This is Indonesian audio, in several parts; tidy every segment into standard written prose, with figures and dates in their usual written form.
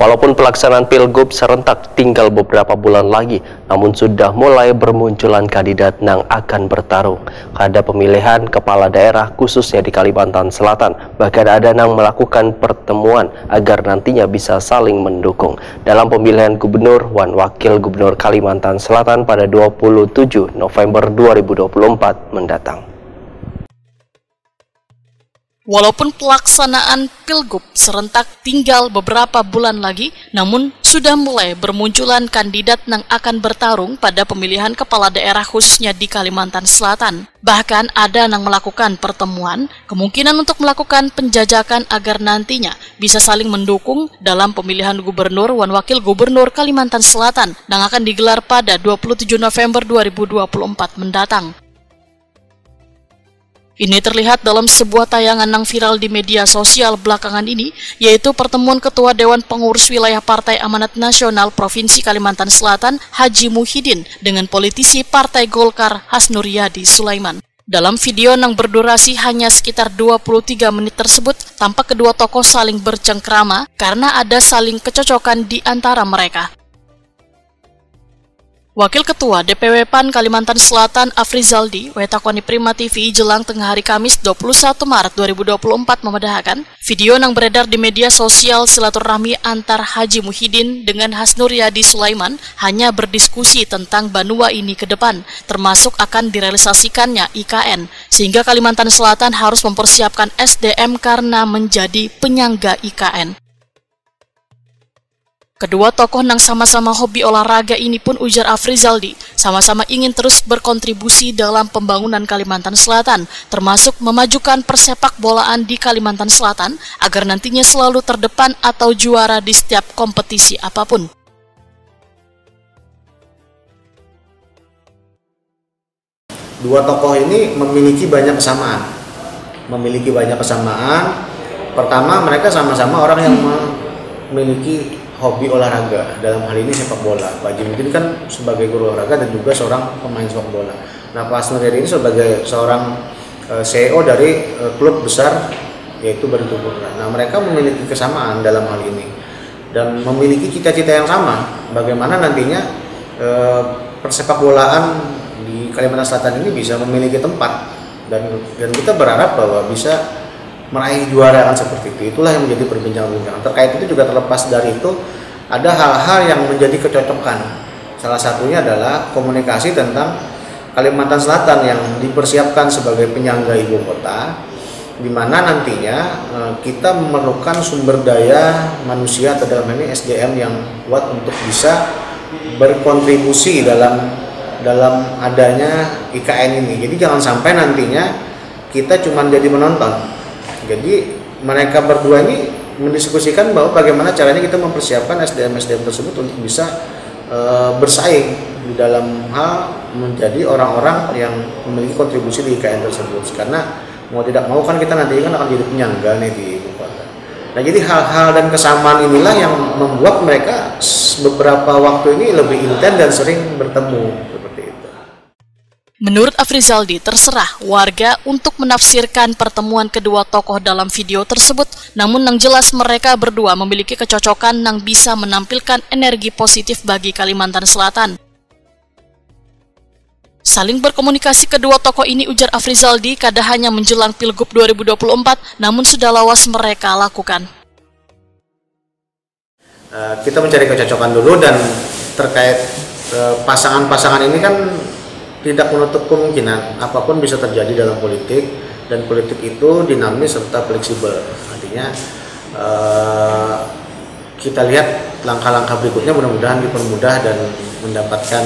Walaupun pelaksanaan Pilgub serentak tinggal beberapa bulan lagi, namun sudah mulai bermunculan kandidat yang akan bertarung. Ada pemilihan kepala daerah khususnya di Kalimantan Selatan, bahkan ada yang melakukan pertemuan agar nantinya bisa saling mendukung dalam pemilihan gubernur dan wakil gubernur Kalimantan Selatan pada 27 November 2024 mendatang. Walaupun pelaksanaan Pilgub serentak tinggal beberapa bulan lagi, namun sudah mulai bermunculan kandidat yang akan bertarung pada pemilihan kepala daerah khususnya di Kalimantan Selatan. Bahkan ada yang melakukan pertemuan, kemungkinan untuk melakukan penjajakan agar nantinya bisa saling mendukung dalam pemilihan gubernur dan wakil gubernur Kalimantan Selatan yang akan digelar pada 27 November 2024 mendatang. Ini terlihat dalam sebuah tayangan yang viral di media sosial belakangan ini, yaitu pertemuan Ketua Dewan Pengurus Wilayah Partai Amanat Nasional Provinsi Kalimantan Selatan, Haji Muhyiddin, dengan politisi Partai Golkar, Hasnur Yadi Sulaiman. Dalam video yang berdurasi hanya sekitar 23 menit tersebut, tampak kedua tokoh saling bercengkrama karena ada saling kecocokan di antara mereka. Wakil Ketua DPW PAN Kalimantan Selatan Afrizaldi wetakoni Prima TV jelang tengah hari Kamis 21 Maret 2024 memedahkan video yang beredar di media sosial silaturahmi antar Haji Muhyiddin dengan Hasnur Yadi Sulaiman hanya berdiskusi tentang Banua ini ke depan, termasuk akan direalisasikannya IKN, sehingga Kalimantan Selatan harus mempersiapkan SDM karena menjadi penyangga IKN. Kedua tokoh yang sama-sama hobi olahraga ini pun, ujar Afrizaldi, sama-sama ingin terus berkontribusi dalam pembangunan Kalimantan Selatan, termasuk memajukan persepak bolaan di Kalimantan Selatan agar nantinya selalu terdepan atau juara di setiap kompetisi apapun. Dua tokoh ini memiliki banyak kesamaan. Pertama, mereka sama-sama orang yang memiliki hobi olahraga, dalam hal ini sepak bola. Pak Haji Muhyiddin kan sebagai guru olahraga dan juga seorang pemain sepak bola. Nah, Pak Hasnur Yadi ini sebagai seorang CEO dari klub besar yaitu Barito Putra. Nah, mereka memiliki kesamaan dalam hal ini dan memiliki cita-cita yang sama. Bagaimana nantinya persepak bolaan di Kalimantan Selatan ini bisa memiliki tempat dan kita berharap bahwa bisa meraih juara kan seperti itu. Itulah yang menjadi perbincangan-perbincangan. Terkait itu juga terlepas dari itu, ada hal-hal yang menjadi kecocokan. Salah satunya adalah komunikasi tentang Kalimantan Selatan yang dipersiapkan sebagai penyangga ibu kota, di mana nantinya kita memerlukan sumber daya manusia atau dalam ini SDM yang kuat untuk bisa berkontribusi dalam adanya IKN ini. Jadi jangan sampai nantinya kita cuma jadi menonton. Jadi mereka berdua ini mendiskusikan bahwa bagaimana caranya kita mempersiapkan SDM-SDM tersebut untuk bisa bersaing di dalam hal menjadi orang-orang yang memiliki kontribusi di IKN tersebut. Karena mau tidak mau kan kita nanti kan akan jadi penyangga nih di ibu kota. Nah, jadi hal-hal dan kesamaan inilah yang membuat mereka beberapa waktu ini lebih intens dan sering bertemu. Menurut Afrizaldi, terserah warga untuk menafsirkan pertemuan kedua tokoh dalam video tersebut, namun yang jelas mereka berdua memiliki kecocokan yang bisa menampilkan energi positif bagi Kalimantan Selatan. Saling berkomunikasi kedua tokoh ini, ujar Afrizaldi, kada hanya menjelang Pilgub 2024, namun sudah lawas mereka lakukan. Kita mencari kecocokan dulu, dan terkait pasangan-pasangan ini kan tidak menutup kemungkinan apapun bisa terjadi dalam politik, dan politik itu dinamis serta fleksibel. Artinya kita lihat langkah-langkah berikutnya, mudah-mudahan dipermudah dan mendapatkan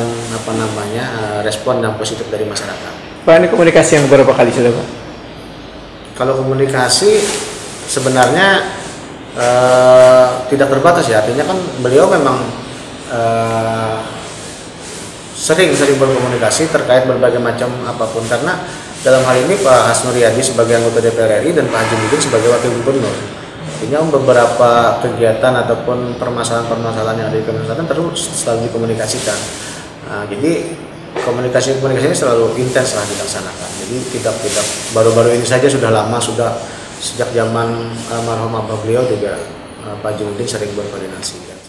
respon yang positif dari masyarakat. Pak, ini komunikasi yang berapa kali sudah, Pak? Kalau komunikasi sebenarnya tidak terbatas ya, artinya kan beliau memang sering berkomunikasi terkait berbagai macam apapun, karena dalam hal ini Pak Hasnur Yadi sebagai anggota DPR RI dan Pak Haji Muhyiddin sebagai wakil gubernur, artinya beberapa kegiatan ataupun permasalahan-permasalahan yang ada di Kalimantan Selatan terus selalu dikomunikasikan. Nah, jadi komunikasi ini selalu intens lah dilaksanakan. Jadi tidak baru-baru ini saja, sudah lama, sudah sejak zaman almarhum abah beliau juga Pak Jumudin sering berkoordinasi. Ya.